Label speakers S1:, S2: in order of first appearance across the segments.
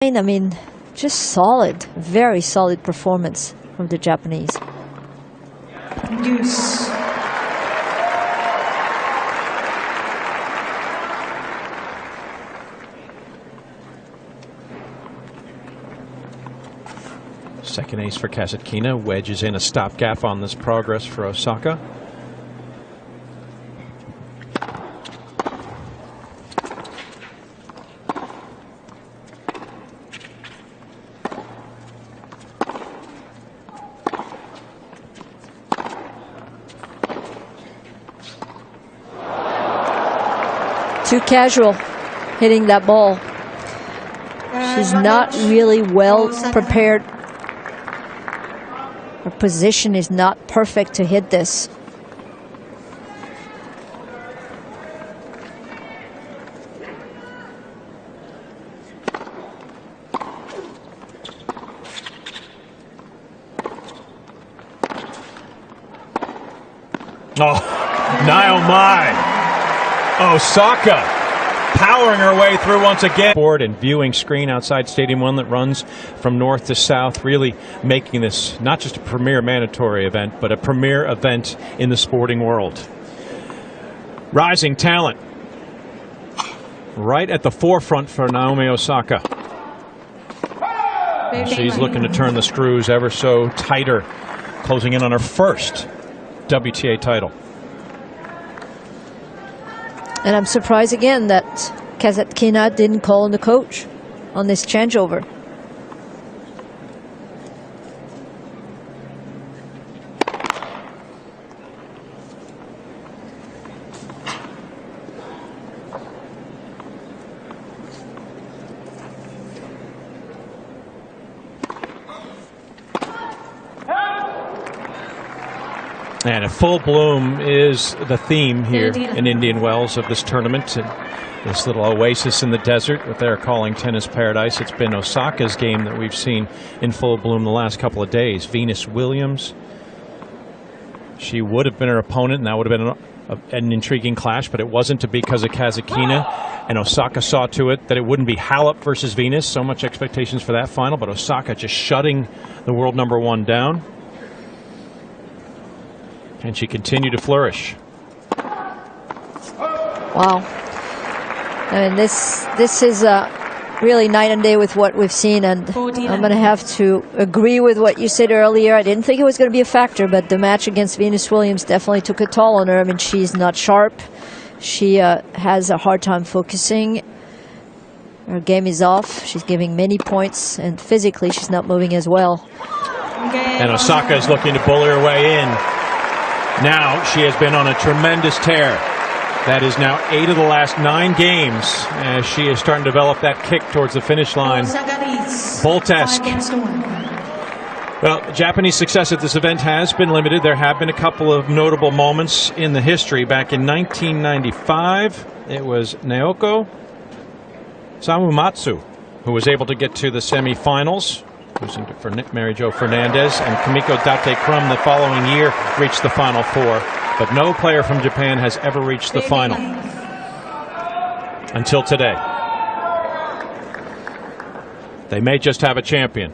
S1: I mean, just solid, very solid performance from the Japanese.
S2: Deuce.
S3: Second ace for Kasatkina, wedges in a stopgap on this progress for Osaka.
S1: Too casual hitting that ball. She's not really well prepared. Her position is not perfect to hit this.
S3: Oh, Naomi Osaka powering her way through once again. Board and viewing screen outside Stadium 1 that runs from north to south, really making this not just a premier mandatory event, but a premier event in the sporting world. Rising talent right at the forefront for Naomi Osaka. She's looking to turn the screws ever so tighter, closing in on her first WTA title.
S1: And I'm surprised again that Kasatkina didn't call on the coach on this changeover.
S3: And a full bloom is the theme here in Indian Wells of this tournament. And this little oasis in the desert, what they're calling tennis paradise. It's been Osaka's game that we've seen in full bloom the last couple of days. Venus Williams. She would have been her opponent, and that would have been an intriguing clash, but it wasn't because of Kasatkina. And Osaka saw to it that it wouldn't be Halep versus Venus. So much expectations for that final, but Osaka just shutting the world #1 down. And she continued to flourish.
S1: Wow. I mean, this is really night and day with what we've seen, and I'm going to have to agree with what you said earlier. I didn't think it was going to be a factor, but the match against Venus Williams definitely took a toll on her. I mean, she's not sharp. She has a hard time focusing. Her game is off. She's giving many points, and physically she's not moving as well.
S3: And Osaka is looking to bully her way in. Now she has been on a tremendous tear. That is now 8 of the last 9 games as she is starting to develop that kick towards the finish line. Bolt-esque. Well, Japanese success at this event has been limited. There have been a couple of notable moments in the history. Back in 1995, it was Naoko Samumatsu who was able to get to the semifinals, losing to Mary Jo Fernandez, and Kamiko Date-Krum the following year reached the Final Four. But no player from Japan has ever reached the final until today. They may just have a champion.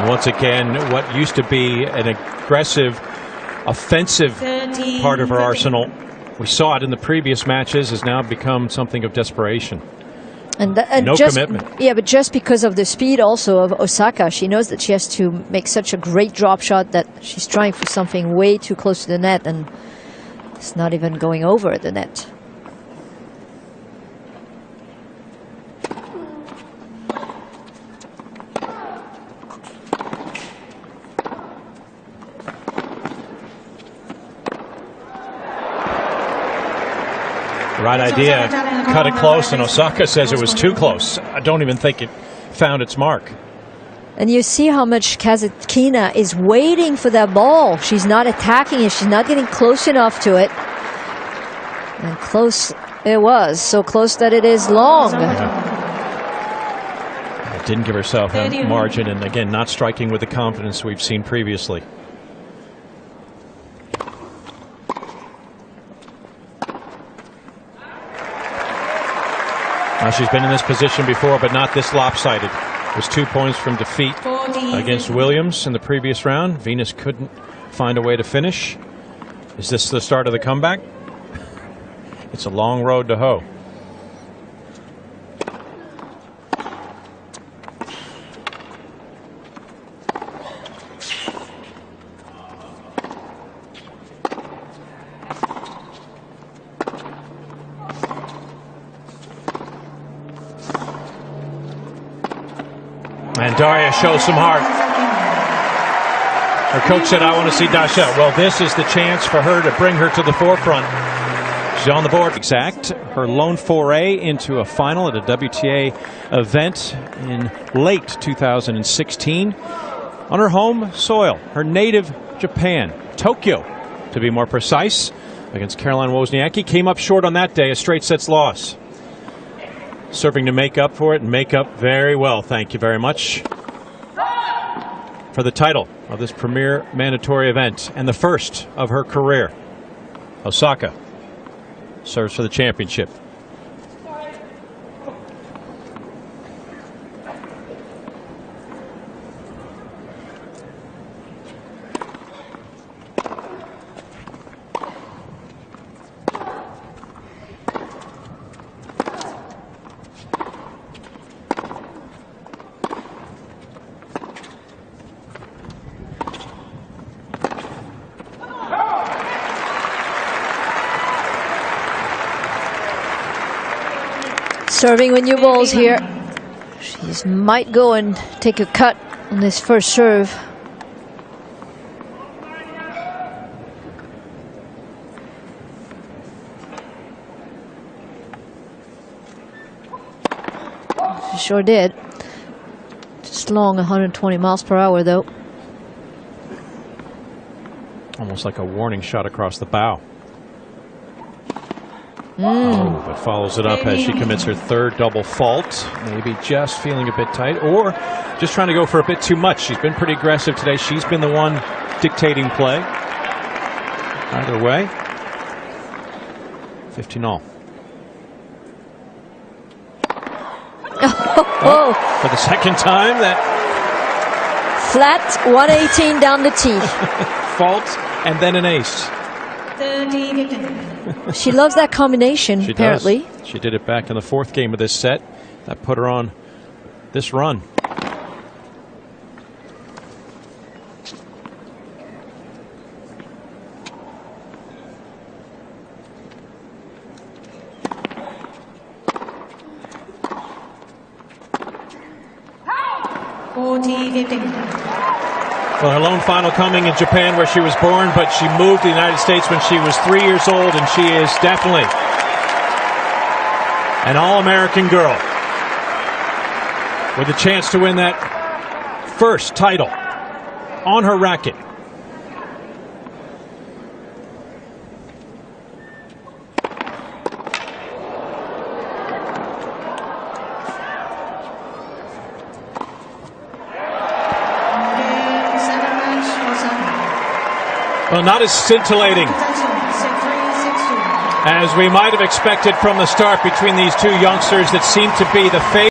S3: Once again, what used to be an aggressive, offensive part of her arsenal, we saw it in the previous matches, has now become something of desperation.
S1: And
S3: no
S1: just,
S3: commitment.
S1: Yeah, but just because of the speed also of Osaka, she knows that she has to make such a great drop shot that she's trying for something way too close to the net, and it's not even going over the net.
S3: Right idea. Cut it close, and Osaka says it was too close. I don't even think it found its mark.
S1: And you see how much Kasatkina is waiting for that ball. She's not attacking it. She's not getting close enough to it. And close it was. So close that it is long.
S3: Yeah. Didn't give herself a margin, and again, not striking with the confidence we've seen previously. Now, she's been in this position before, but not this lopsided. It was 2 points from defeat against Williams in the previous round. Venus couldn't find a way to finish. Is this the start of the comeback? It's a long road to hoe. And Daria shows some heart. Her coach said, I want to see Dasha. Well, this is the chance for her to bring her to the forefront. She's on the board. Exact. Her lone foray into a final at a WTA event in late 2016 on her home soil, her native Japan, Tokyo, to be more precise, against Caroline Wozniacki. Came up short on that day, a straight sets loss. Serving to make up for it, and make up very well, thank you very much, for the title of this premier mandatory event and the first of her career. Osaka serves for the championship.
S1: Serving with new balls here. She might go and take a cut on this first serve. She sure did. Just long, 120 miles per hour though.
S3: Almost like a warning shot across the bow. Oh, but follows it up as she commits her third double fault. Maybe just feeling a bit tight, or just trying to go for a bit too much. She's been pretty aggressive today. She's been the one dictating play. Either way, 15-all. For the second time, that
S1: flat 118 down the tee.
S3: Fault and then an ace.
S1: She loves that combination,
S3: she
S1: apparently.
S3: Does. She did it back in the fourth game of this set. That put her on this run. Well, her lone final coming in Japan, where she was born, but she moved to the United States when she was 3 years old, and she is definitely an all-American girl with a chance to win that first title on her racket. Well, not as scintillating as we might have expected from the start between these two youngsters that seem to be the favorite.